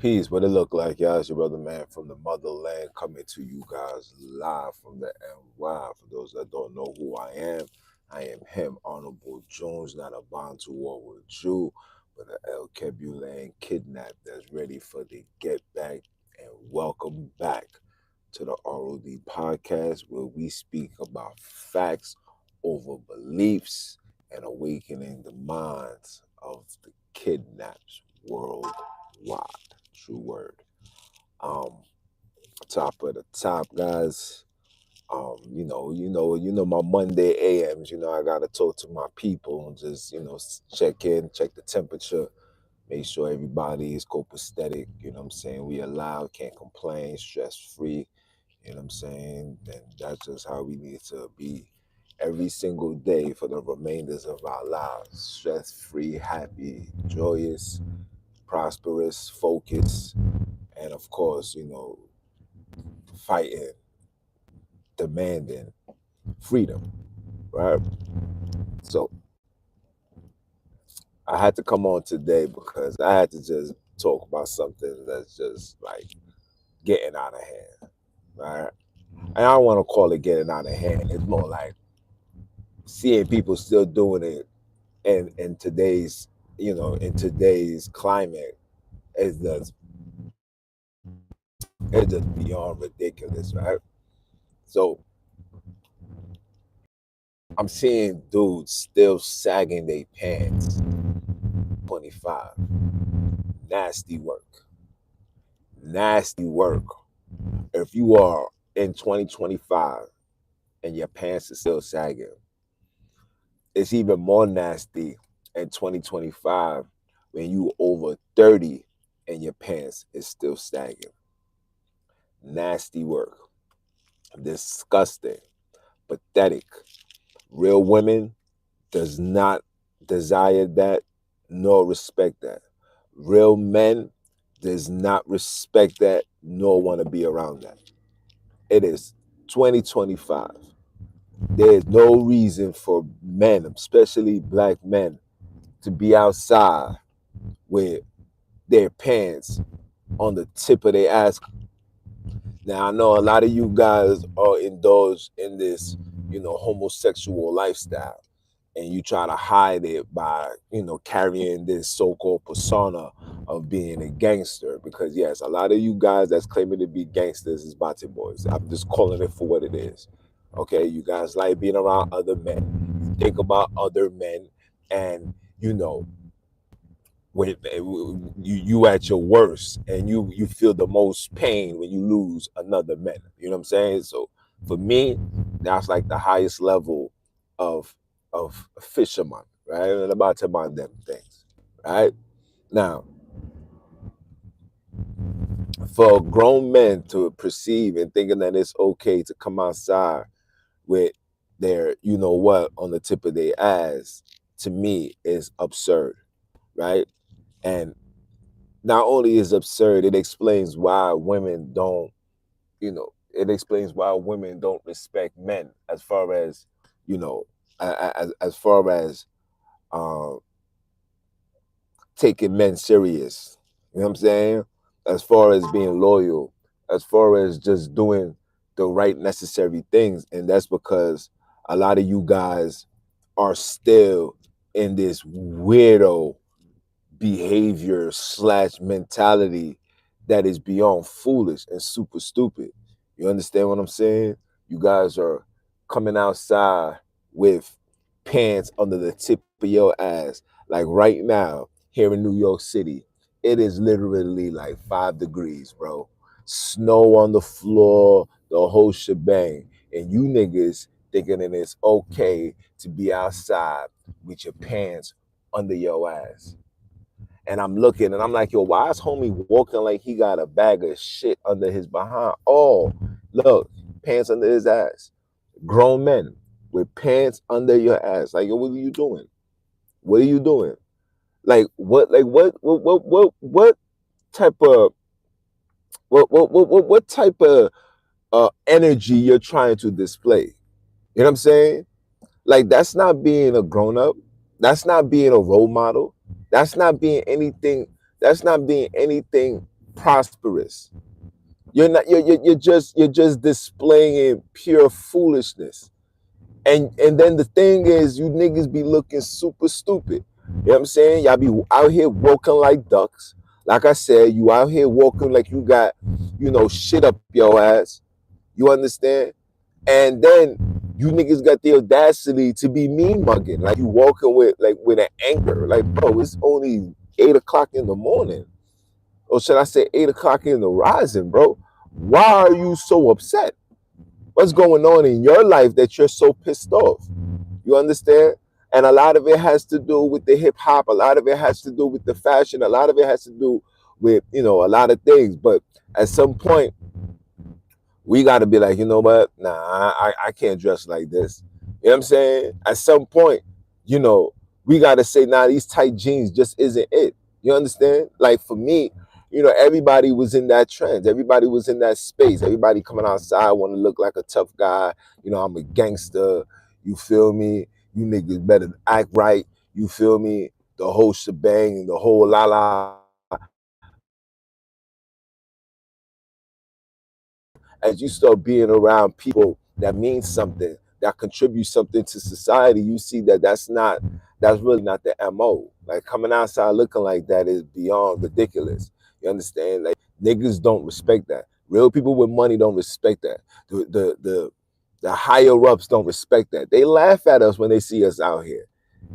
Peace, what it look like, y'all? It's your brother man from the motherland coming to you guys live from the NY. For those that don't know who I am him, Honorable Jones, not a bond to war with you, but an El Kebulan kidnap that's ready for the get back. And welcome back to the ROD podcast where we speak about facts over beliefs and awakening the minds of the kidnaps worldwide. True word. Um, Top of the top, guys. My Monday AMs. I gotta talk to my people and just check in, check the temperature, make sure everybody is copacetic. You know what I'm saying? We allowed, can't complain, stress free. You know what I'm saying? And that's just how we need to be every single day for the remainders of our lives. Stress free, happy, joyous, prosperous, focused, and of course, fighting, demanding freedom, right? So I had to come on today because I had to just talk about something that's just like getting out of hand, right? And I don't want to call it getting out of hand. It's more like seeing people still doing it in today's, in today's climate is just it's just beyond ridiculous, right? So I'm seeing dudes still sagging their pants. 25. Nasty work. Nasty work. If you are in 2025 and your pants are still sagging, it's even more nasty in 2025 when you over 30 and your pants is still sagging. Nasty work. Disgusting. Pathetic. Real women does not desire that nor respect that. Real men does not respect that nor want to be around that. It is 2025. There is no reason for men, especially black men, to be outside with their pants on the tip of their ass. Now I know a lot of you guys are indulged in this, homosexual lifestyle, and you try to hide it by, carrying this so-called persona of being a gangster. Because yes, a lot of you guys that's claiming to be gangsters is Bati boys. I'm just calling it for what it is. Okay, you guys like being around other men. You think about other men, and when you at your worst, and you feel the most pain when you lose another man. You know what I'm saying? So for me, that's like the highest level of fisherman, right? And about to mind them things, right? Now, for grown men to perceive and thinking that it's okay to come outside with their, on the tip of their ass, to me is absurd, right? And not only is absurd, it explains why women don't, it explains why women don't respect men as far as, as far as um, taking men serious. You know what I'm saying? As far as being loyal, as far as just doing the right necessary things. And that's because a lot of you guys are still in this weirdo behavior slash mentality that is beyond foolish and super stupid. You understand what I'm saying? You guys are coming outside with pants under the tip of your ass. Like right now, here in New York City, it is literally like 5 degrees, bro. Snow on the floor, the whole shebang. And you niggas thinking that it's okay to be outside with your pants under your ass. And I'm looking and I'm like, yo, why is homie walking like he got a bag of shit under his behind? Oh, look, pants under his ass. Grown men with pants under your ass. Like, yo, what are you doing? What are you doing? What type of what type of energy you're trying to display? You know what I'm saying? Like, that's not being a grown up. That's not being a role model. That's not being anything. That's not being anything prosperous. You're not. You're just displaying pure foolishness. And then the thing is, you niggas be looking super stupid. You know what I'm saying? Y'all be out here walking like ducks. Like I said, you out here walking like you got, shit up your ass. You understand? And then you niggas got the audacity to be mean mugging. Like you walking with an anger. Like, bro, it's only 8 o'clock in the morning. Or should I say 8 o'clock in the rising, bro? Why are you so upset? What's going on in your life that you're so pissed off? You understand? And a lot of it has to do with the hip hop. A lot of it has to do with the fashion. A lot of it has to do with, a lot of things. But at some point, we got to be like, you know what? Nah, I can't dress like this. You know what I'm saying? At some point, you know, we got to say, nah, these tight jeans just isn't it. You understand? Like for me, everybody was in that trend. Everybody was in that space. Everybody coming outside want to look like a tough guy. I'm a gangster. You feel me? You niggas better act right. You feel me? The whole shebang, the whole la la. As you start being around people that mean something, that contribute something to society, you see that that's really not the MO. Like coming outside looking like that is beyond ridiculous. You understand? Like niggas don't respect that. Real people with money don't respect that. The higher ups don't respect that. They laugh at us when they see us out here.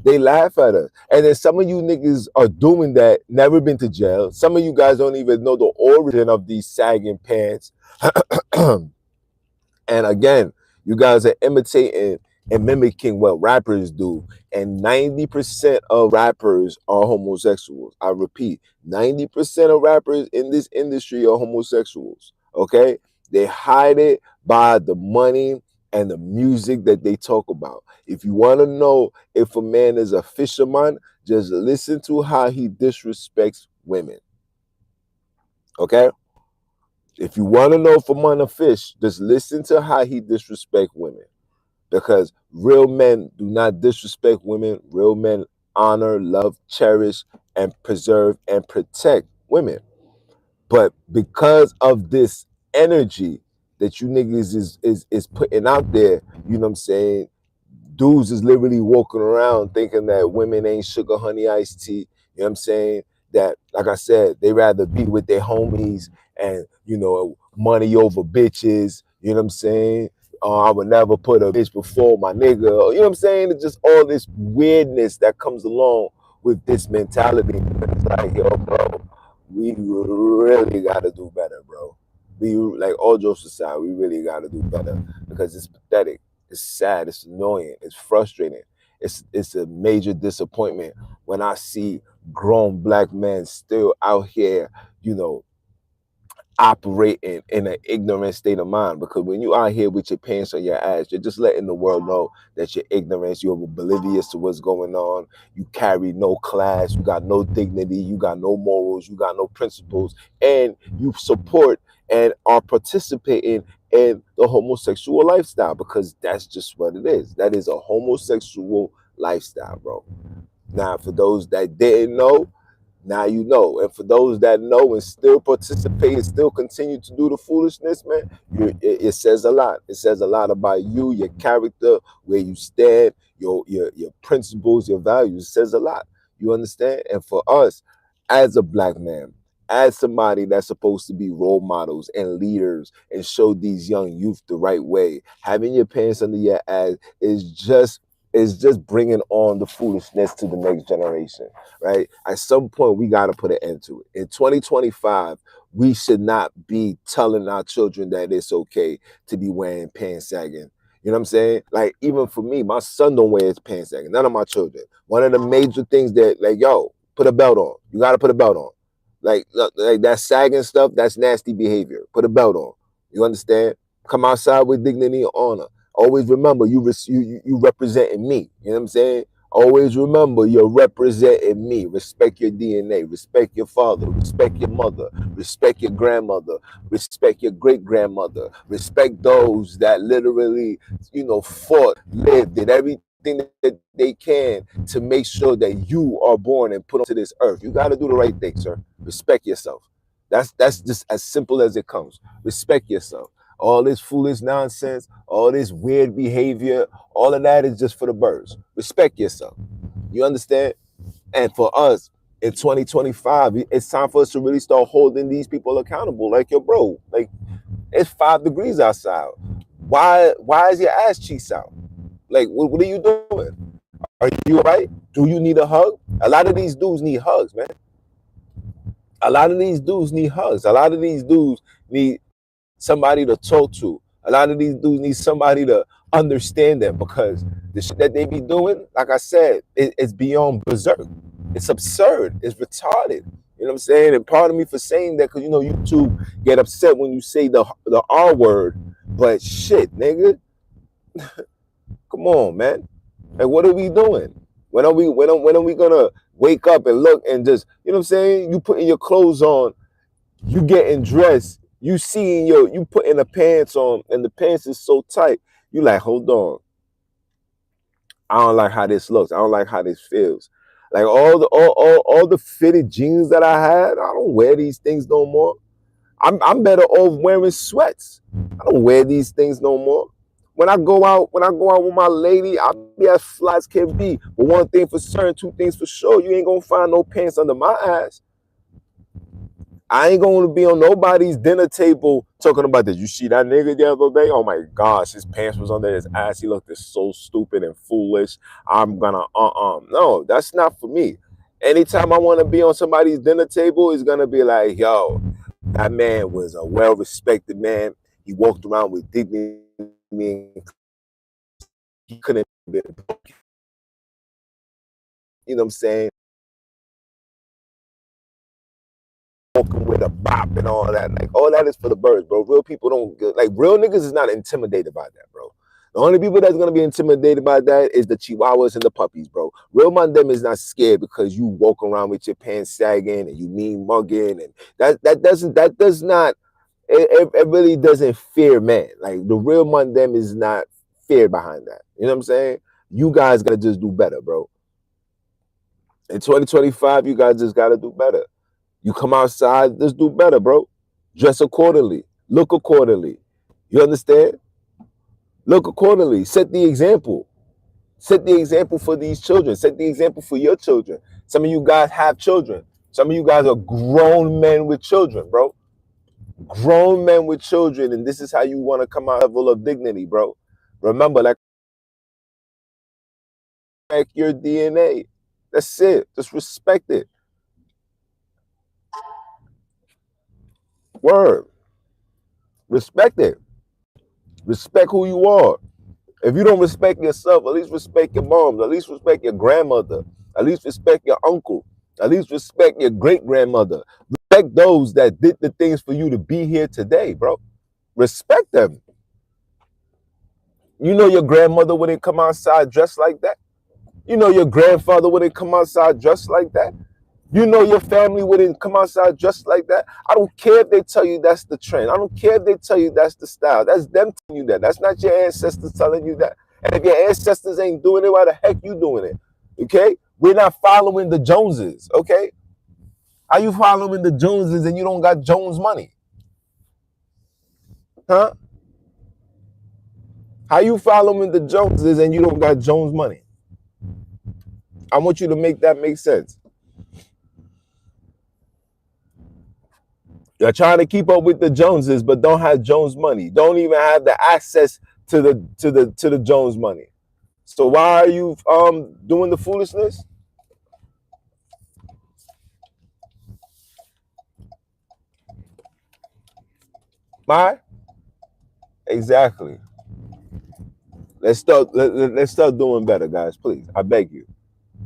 They laugh at us. And then some of you niggas are doing that, never been to jail. Some of you guys don't even know the origin of these sagging pants. And again, you guys are imitating and mimicking what rappers do. And 90% of rappers are homosexuals. I repeat, 90% of rappers in this industry are homosexuals. Okay? They hide it by the money and the music that they talk about. If you want to know if a man is a fisherman, just listen to how he disrespects women. Okay? If you want to know if a man a fish, just listen to how he disrespect women. Because real men do not disrespect women. Real men honor, love, cherish, and preserve and protect women. But because of this energy that you niggas is putting out there, you know what I'm saying? Dudes is literally walking around thinking that women ain't sugar honey iced tea. You know what I'm saying? That, like I said, they rather be with their homies and, money over bitches. You know what I'm saying? I would never put a bitch before my nigga. You know what I'm saying? It's just all this weirdness that comes along with this mentality. It's like, yo, bro, we really gotta do better, bro. We like all jokes aside, we really gotta do better because it's pathetic. It's sad. It's annoying. It's frustrating. It's a major disappointment when I see grown black men still out here, you know, operating in an ignorant state of mind. Because when you out here with your pants on your ass, you're just letting the world know that you're ignorant, you're oblivious to what's going on. You carry no class, you got no dignity, you got no morals, you got no principles, and you support and are participating in the homosexual lifestyle because that's just what it is. That is a homosexual lifestyle, bro. Now, for those that didn't know, now you know. And for those that know and still participate and still continue to do the foolishness, man, it says a lot. It says a lot about you, your character, where you stand, your principles, your values. It says a lot. You understand? And for us, as a black man, as somebody that's supposed to be role models and leaders and show these young youth the right way, having your pants under your ass is just bringing on the foolishness to the next generation, right? At some point, we got to put an end to it. In 2025, we should not be telling our children that it's okay to be wearing pants sagging. You know what I'm saying? Like, even for me, my son don't wear his pants sagging. None of my children. One of the major things that, like, yo, put a belt on. You got to put a belt on. Like that sagging stuff, that's nasty behavior. Put a belt on. You understand? Come outside with dignity and honor. Always remember you representing me. You know what I'm saying? Always remember you're representing me. Respect your DNA. Respect your father. Respect your mother. Respect your grandmother. Respect your great grandmother. Respect those that literally, fought, lived, did everything that they can to make sure that you are born and put onto this earth. You got to do the right thing, sir. Respect yourself. That's just as simple as it comes. Respect yourself. All this foolish nonsense, all this weird behavior, all of that is just for the birds. Respect yourself. You understand? And for us in 2025, it's time for us to really start holding these people accountable. Like, yo, bro, like it's 5 degrees outside. Why is your ass cheeks out? Like, what are you doing? Are you all right? Do you need a hug? A lot of these dudes need hugs, man. A lot of these dudes need hugs. A lot of these dudes need somebody to talk to. A lot of these dudes need somebody to understand them because the shit that they be doing, like I said, it's beyond berserk. It's absurd. It's retarded. You know what I'm saying? And part of me for saying that, because you know YouTube get upset when you say the R word, but shit, nigga, come on, man. Like, what are we doing? When are we gonna wake up and look and just, you know what I'm saying? You putting your clothes on, you getting dressed, you putting the pants on, and the pants is so tight. You like, hold on. I don't like how this looks. I don't like how this feels. Like all the fitted jeans that I had, I don't wear these things no more. I'm better off wearing sweats. I don't wear these things no more. When I go out with my lady, I'll be as fly as can be. But one thing for certain, two things for sure, you ain't gonna find no pants under my ass. I ain't gonna be on nobody's dinner table talking about this. You see that nigga the other day? Oh my gosh, his pants was under his ass. He looked so stupid and foolish. I'm gonna No, that's not for me. Anytime I want to be on somebody's dinner table, it's gonna be like, yo, that man was a well-respected man. He walked around with dignity. He couldn't have been, you know what I'm saying? Walking with a bop and all that. Like, all that is for the birds, bro. Real people don't, like, real niggas is not intimidated by that, bro. The only people that's gonna be intimidated by that is the chihuahuas and the puppies, bro. Real man them is not scared because you walk around with your pants sagging and you mean mugging, and that does not it really doesn't fear man. Like, the real man them is not fear behind that. You know what I'm saying? You guys gotta just do better, bro. In 2025, you guys just gotta do better. You come outside, just do better, bro. Dress accordingly. Look accordingly. You understand? Look accordingly. Set the example. Set the example for these children. Set the example for your children. Some of you guys have children. Some of you guys are grown men with children, bro. Grown men with children, and this is how you want to come out level of dignity, bro. Remember, like your DNA. That's it. Just respect it. Word. Respect it. Respect who you are. If you don't respect yourself, at least respect your mom. At least respect your grandmother. At least respect your uncle. At least respect your great grandmother. Respect those that did the things for you to be here today, bro. Respect them. You know your grandmother wouldn't come outside dressed like that. You know your grandfather wouldn't come outside dressed like that. You know your family wouldn't come outside dressed like that. I don't care if they tell you that's the trend. I don't care if they tell you that's the style. That's them telling you that. That's not your ancestors telling you that. And if your ancestors ain't doing it, why the heck you doing it? Okay? We're not following the Joneses. Okay? How you following the Joneses and you don't got Jones money? Huh? How you following the Joneses and you don't got Jones money? I want you to make that make sense. You're trying to keep up with the Joneses, but don't have Jones money. Don't even have the access to the Jones money. So why are you doing the foolishness? Why? Exactly. Let's start doing better, guys. Please, I beg you.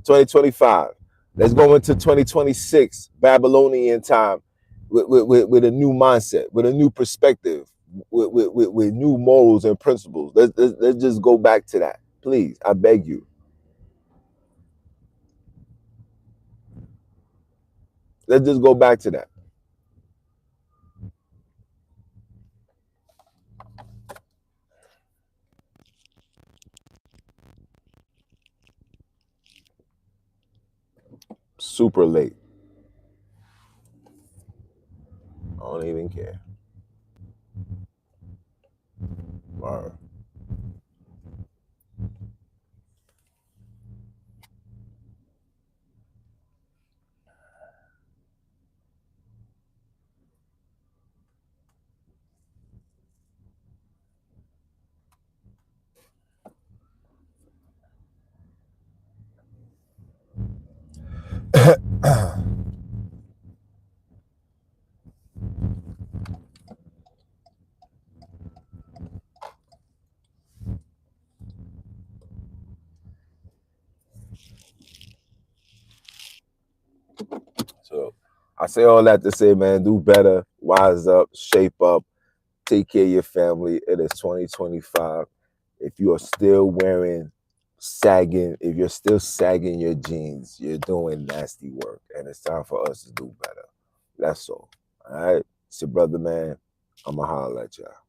2025. Let's go into 2026 Babylonian time with a new mindset, with a new perspective, with new morals and principles. Let's just go back to that, please. I beg you. Let's just go back to that. Super late. don't even care. Word. So I say all that to say, man, do better, wise up, shape up, take care of your family. It is 2025. If you are still wearing sagging, if you're still sagging your jeans, you're doing nasty work. And it's time for us to do better. That's all. All right. It's your brother, man. I'ma holler at y'all.